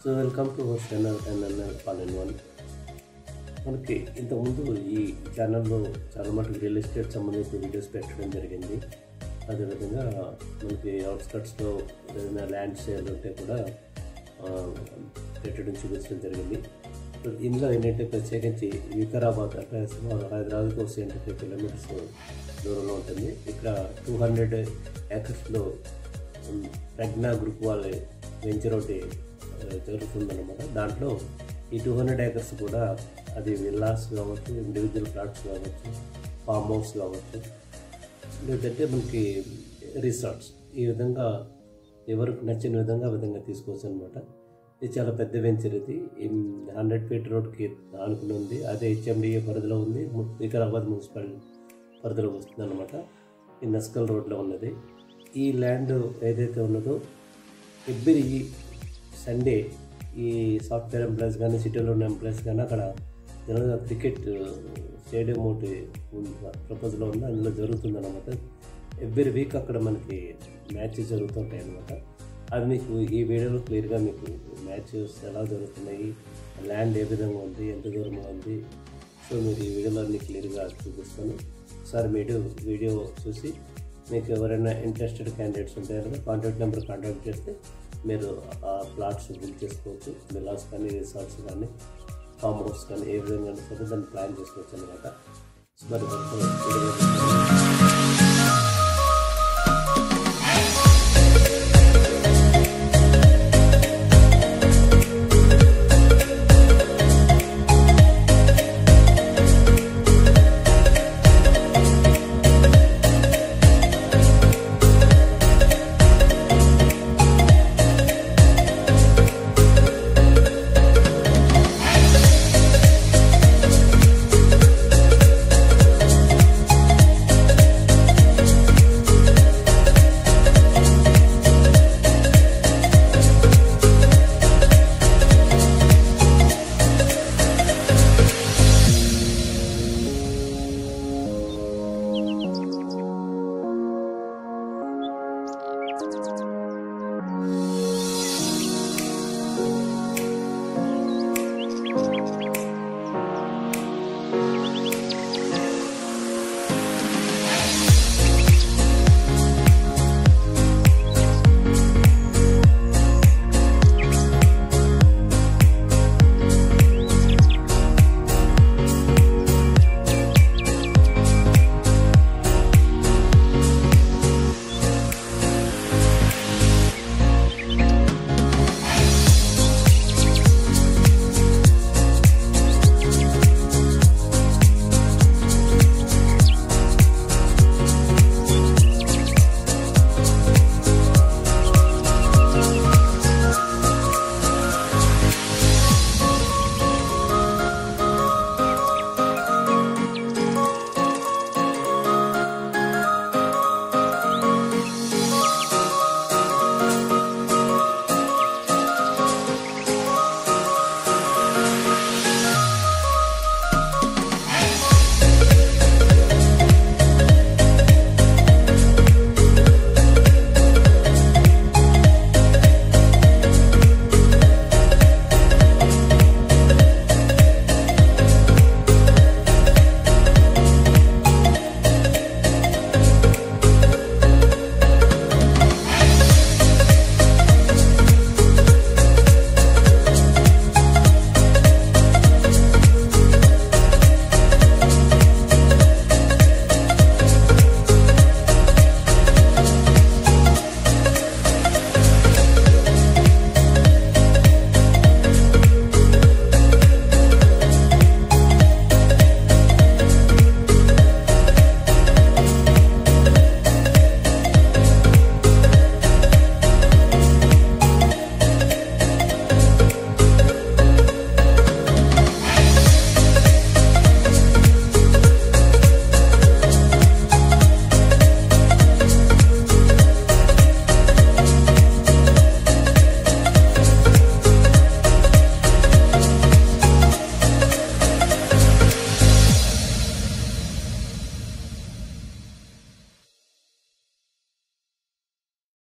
So welcome to our channel NNL all in one. మనకి ఇంతకుముందు ఈ ఛానల్లో చాలా మటుకు రియల్ ఎస్టేట్ సంబంధించిన వీడియోస్ పెట్టడం జరిగింది. అదేవిధంగా మనకి అవుట్స్కట్స్లో ఏదైనా ల్యాండ్ సేల్ ఉంటే కూడా పెట్టడం చూపించడం జరిగింది. ఇందులో ఏంటంటే ప్రత్యేకించి వికారాబాద్ అంటే హైదరాబాద్కు 75 కిలోమీటర్స్ దూరంలో ఉంటుంది. ఇక్కడ 200 ఏకర్స్లో ప్రజ్ఞా గ్రూప్ వాళ్ళ వెంచర్ ఒకటి జరుగుతుందన్నమాట. దాంట్లో ఈ 200 ఏకర్స్ కూడా అది విల్లాస్ కావచ్చు, ఇండివిజువల్ ప్లాట్స్ కావచ్చు, ఫామ్ హౌస్ కావచ్చు, లేదంటే మనకి రిసార్ట్స్, ఈ విధంగా ఎవరికి నచ్చిన విధంగా తీసుకోవచ్చు అనమాట. ఇది చాలా పెద్ద వెంచర్. ఇది 100 ఫీట్ రోడ్కి ఆనుకుని ఉంది. అదే హెచ్ఎండిఏ పరిధిలో ఉంది, వికారాబాద్ మున్సిపల్ పరిధిలో వస్తుంది అనమాట. ఈ నస్కల్ రోడ్లో ఉన్నది. ఈ ల్యాండ్ ఏదైతే ఉన్నదో ఎవ్రీ సండే ఈ సాఫ్ట్వేర్ ఎంప్లాయీస్ కానీ, సిటీలో ఉన్న ఎంప్లాయీస్ కానీ అక్కడ జనరల్గా క్రికెట్ స్టేడియం ఒకటి ప్రపోజల్లో ఉంది, అందులో జరుగుతుందన్నమాట. ఎవ్రీ వీక్ అక్కడ మనకి మ్యాచెస్ జరుగుతుంటాయి అన్నమాట. అది మీకు ఈ వీడియోలో క్లియర్గా మీకు మ్యాచెస్ ఎలా జరుగుతున్నాయి, ల్యాండ్ ఏ విధంగా ఉంది, ఎంత దూరంగా ఉంది, సో మీరు ఈ వీడియోలో అన్ని క్లియర్గా చూపిస్తాను. ఒకసారి మీరు వీడియో చూసి మీకు ఎవరైనా ఇంట్రెస్టెడ్ క్యాండిడేట్స్ ఉంటాయో కాంటాక్ట్ నెంబర్ కాంటాక్ట్ చేస్తే మీరు ఆ ప్లాట్స్ బుక్ చేసుకోవచ్చు. విల్లాస్ కానీ, రిసార్ట్స్ కానీ, ఫామ్ హౌస్ కానీ, ఏ విధంగా సరే దాన్ని ప్లాన్ చేసుకోవచ్చు అనమాట. మరి